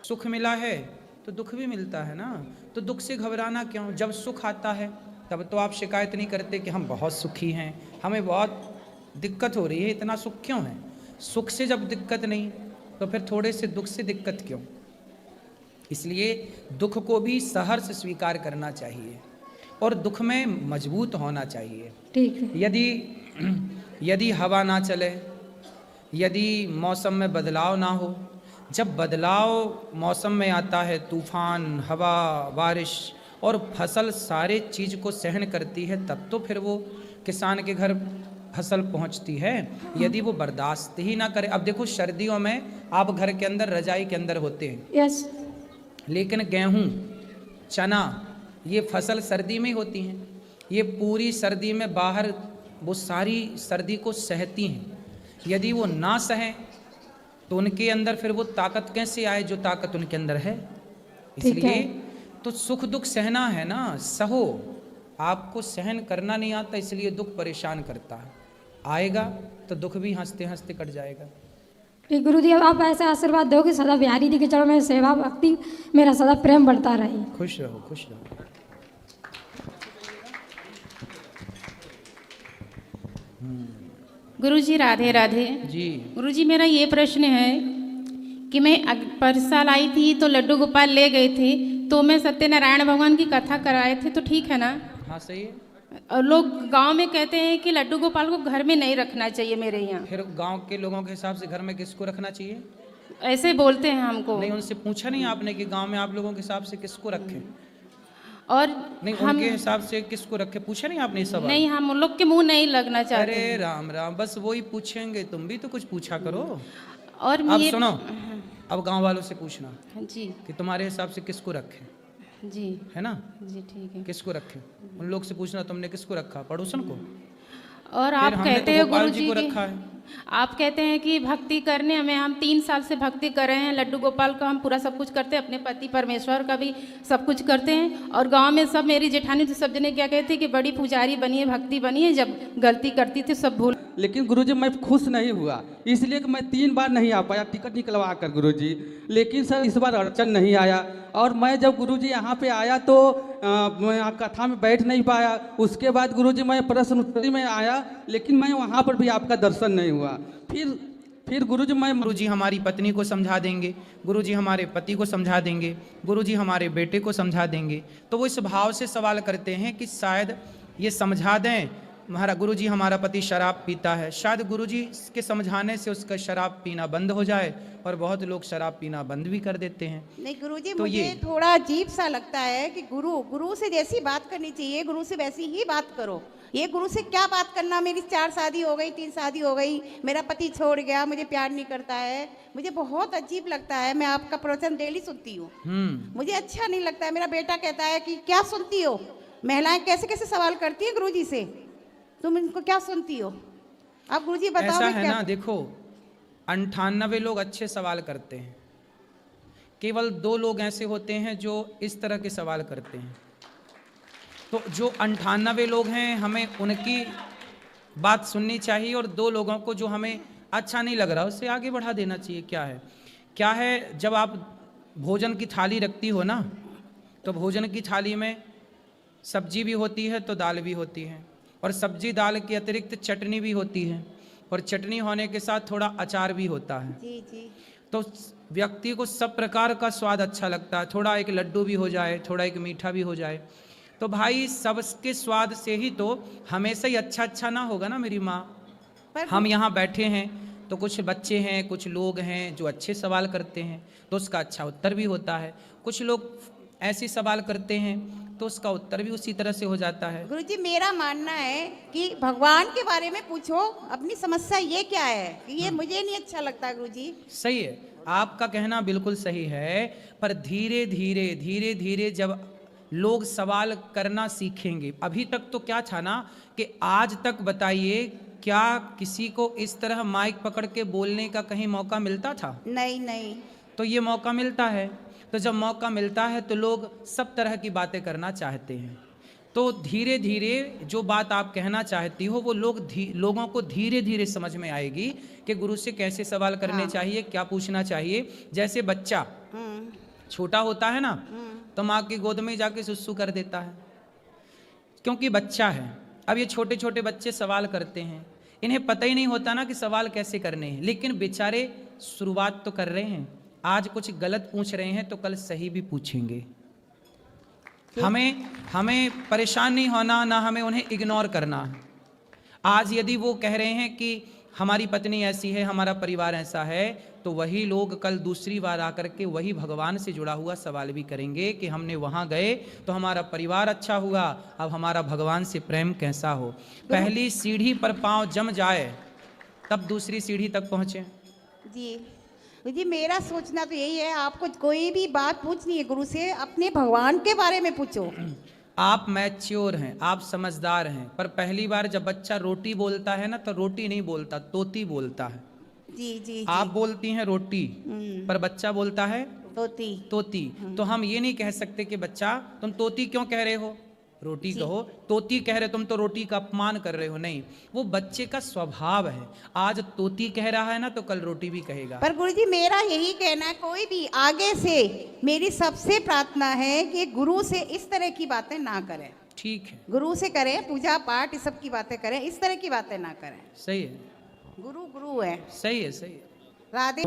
सुख मिला है तो दुख भी मिलता है ना, तो दुख से घबराना क्यों? जब सुख आता है तब तो आप शिकायत नहीं करते कि हम बहुत सुखी हैं, हमें बहुत दिक्कत हो रही है, इतना सुख क्यों है? सुख से जब दिक्कत नहीं तो फिर थोड़े से दुख से दिक्कत क्यों? इसलिए दुख को भी सहर्ष स्वीकार करना चाहिए और दुख में मजबूत होना चाहिए। ठीक है। यदि हवा ना चले, यदि मौसम में बदलाव ना हो, जब बदलाव मौसम में आता है, तूफान, हवा, बारिश और फसल सारे चीज़ को सहन करती है, तब तो फिर वो किसान के घर फसल पहुंचती है। यदि वो बर्दाश्त ही ना करे, अब देखो सर्दियों में आप घर के अंदर रजाई के अंदर होते हैं, यस, लेकिन गेहूं, चना, ये फसल सर्दी में ही होती हैं, ये पूरी सर्दी में बाहर वो सारी सर्दी को सहती हैं। यदि वो ना सहें तो उनके अंदर फिर वो ताकत कैसे आए जो ताकत उनके अंदर है? इसलिए तो सुख दुख सहना है ना, सहो। आपको सहन करना नहीं आता, इसलिए दुख परेशान करता है। आएगा तो दुख भी हंसते हंसते कट जाएगा। ठीक गुरु जी, अब आप ऐसे आशीर्वाद दो कि सदा बिहारी जी के चरणों में सेवा भक्ति मेरा सदा प्रेम बढ़ता रहे। खुश रहो, खुश रहो। गुरुजी राधे राधे जी। गुरुजी, मेरा ये प्रश्न है कि मैं पर साल आई थी तो लड्डू गोपाल ले गए थे, तो मैं सत्यनारायण भगवान की कथा कराए थे, तो ठीक है ना? हाँ सही है। और लोग गांव में कहते हैं कि लड्डू गोपाल को घर में नहीं रखना चाहिए मेरे यहाँ। फिर गांव के लोगों के हिसाब से घर में किसको रखना चाहिए? ऐसे बोलते हैं हमको। नहीं, उनसे पूछा नहीं आपने कि गांव में आप लोगों के हिसाब से किसको रखें? और नहीं, उनके हिसाब से किसको रखे पूछा नहीं आपने? सब नहीं, हम उन लोग के मुंह नहीं लगना चाहते। अरे राम राम, बस वही पूछेंगे, तुम भी तो कुछ पूछा करो। और अब सुनो, अब गांव वालों से पूछना जी कि तुम्हारे हिसाब से किसको रखे, जी, है ना? जी ठीक है। किसको रखे, उन लोग से पूछना तुमने किसको रखा, पड़ोसन को? और आप कहते तो हो गोपाल गुरुजी जी को कि रखा है। आप कहते हैं कि भक्ति करने हमें, हम 3 साल से भक्ति कर रहे हैं, लड्डू गोपाल का हम पूरा सब कुछ करते हैं, अपने पति परमेश्वर का भी सब कुछ करते हैं। और गांव में सब, मेरी जेठानी तो सब जने क्या कहते हैं कि बड़ी पुजारी बनी है, भक्ति बनी है, जब गलती करती थी सब भूल। लेकिन गुरुजी मैं खुश नहीं हुआ, इसलिए कि मैं 3 बार नहीं आ पाया टिकट निकलवा कर गुरुजी। लेकिन सर इस बार अड़चन नहीं आया, और मैं जब गुरुजी यहाँ पे आया तो मैं कथा में बैठ नहीं पाया। उसके बाद गुरुजी मैं प्रश्न उत्तरी में आया, लेकिन मैं वहाँ पर भी आपका दर्शन नहीं हुआ। फिर गुरुजी हमारी पत्नी को समझा देंगे, गुरुजी हमारे पति को समझा देंगे, गुरुजी हमारे बेटे को समझा देंगे। तो वो इस भाव से सवाल करते हैं कि शायद ये समझा दें, महाराज गुरुजी हमारा पति शराब पीता है, शायद गुरुजी के समझाने से उसका शराब पीना बंद हो जाए, और बहुत लोग शराब पीना बंद भी कर देते हैं। नहीं गुरुजी, तो मुझे थोड़ा अजीब सा लगता है कि गुरु से जैसी बात करनी चाहिए गुरु से वैसी ही बात करो। ये गुरु से क्या बात करना, मेरी 4 शादी हो गई, 3 शादी हो गई, मेरा पति छोड़ गया, मुझे प्यार नहीं करता है, मुझे बहुत अजीब लगता है। मैं आपका प्रवचन डेली सुनती हूँ, मुझे अच्छा नहीं लगता है। मेरा बेटा कहता है कि क्या सुनती हो, महिलाएं कैसे कैसे सवाल करती है गुरुजी से, तुम इनको क्या सुनती हो? आप गुरुजी बताओ। ऐसा है ना, देखो 98 लोग अच्छे सवाल करते हैं, केवल 2 लोग ऐसे होते हैं जो इस तरह के सवाल करते हैं। तो जो 98 लोग हैं हमें उनकी बात सुननी चाहिए, और 2 लोगों को जो हमें अच्छा नहीं लग रहा उससे आगे बढ़ा देना चाहिए। क्या है, जब आप भोजन की थाली रखती हो ना, तो भोजन की थाली में सब्जी भी होती है तो दाल भी होती है, और सब्जी दाल के अतिरिक्त चटनी भी होती है, और चटनी होने के साथ थोड़ा अचार भी होता है। जी जी। तो व्यक्ति को सब प्रकार का स्वाद अच्छा लगता है, थोड़ा एक लड्डू भी हो जाए, थोड़ा एक मीठा भी हो जाए, तो भाई सबके स्वाद से ही तो हमेशा ही अच्छा ना होगा ना मेरी माँ। हम यहाँ बैठे हैं तो कुछ बच्चे हैं, कुछ लोग हैं जो अच्छे सवाल करते हैं तो उसका अच्छा उत्तर भी होता है, कुछ लोग ऐसे सवाल करते हैं तो उसका उत्तर भी उसी तरह से हो जाता है। गुरुजी मेरा मानना है कि भगवान के बारे में पूछो, अपनी समस्या ये क्या है, ये मुझे नहीं अच्छा लगता गुरुजी। सही है, आपका कहना बिल्कुल सही है, पर धीरे धीरे जब लोग सवाल करना सीखेंगे, अभी तक तो क्या था ना कि आज तक बताइए क्या किसी को इस तरह माइक पकड़ के बोलने का कहीं मौका मिलता था? नहीं। तो ये मौका मिलता है, तो जब मौका मिलता है तो लोग सब तरह की बातें करना चाहते हैं। तो धीरे धीरे जो बात आप कहना चाहती हो वो लोगों को धीरे धीरे समझ में आएगी कि गुरु से कैसे सवाल करने चाहिए, क्या पूछना चाहिए। जैसे बच्चा छोटा होता है ना तो माँ की गोद में जाके सुसु कर देता है, क्योंकि बच्चा है। अब ये छोटे छोटे बच्चे सवाल करते हैं, इन्हें पता ही नहीं होता ना कि सवाल कैसे करने हैं, लेकिन बेचारे शुरुआत तो कर रहे हैं। आज कुछ गलत पूछ रहे हैं तो कल सही भी पूछेंगे। हमें परेशान नहीं होना, ना हमें उन्हें इग्नोर करना है। आज यदि वो कह रहे हैं कि हमारी पत्नी ऐसी है, हमारा परिवार ऐसा है, तो वही लोग कल दूसरी बार आकर के वही भगवान से जुड़ा हुआ सवाल भी करेंगे कि हमने वहाँ गए तो हमारा परिवार अच्छा हुआ, अब हमारा भगवान से प्रेम कैसा हो। पहली सीढ़ी पर पांव जम जाए तब दूसरी सीढ़ी तक पहुँचे। जी मेरा सोचना तो यही है, आपको कोई भी बात पूछनी है गुरु से, अपने भगवान के बारे में पूछो। आप मैच्योर हैं, आप समझदार हैं, पर पहली बार जब बच्चा रोटी बोलता है ना तो रोटी नहीं बोलता, तोती बोलता है। जी आप बोलती हैं रोटी, पर बच्चा बोलता है तोती। तो हम ये नहीं कह सकते कि बच्चा तुम तोती क्यों कह रहे हो, रोटी कहो। तोती कह रहे तुम तो रोटी का अपमान कर रहे हो। नहीं, वो बच्चे का स्वभाव है। आज तोती कह रहा है ना तो कल रोटी भी कहेगा। पर गुरुजी मेरा यही कहना है, कोई भी आगे से मेरी सबसे प्रार्थना है कि गुरु से इस तरह की बातें ना करें। ठीक है, गुरु से करें, पूजा पाठ इस सब की बातें करें, इस तरह की बातें ना करें। सही है, गुरु गुरु है। सही है, सही है। राधे।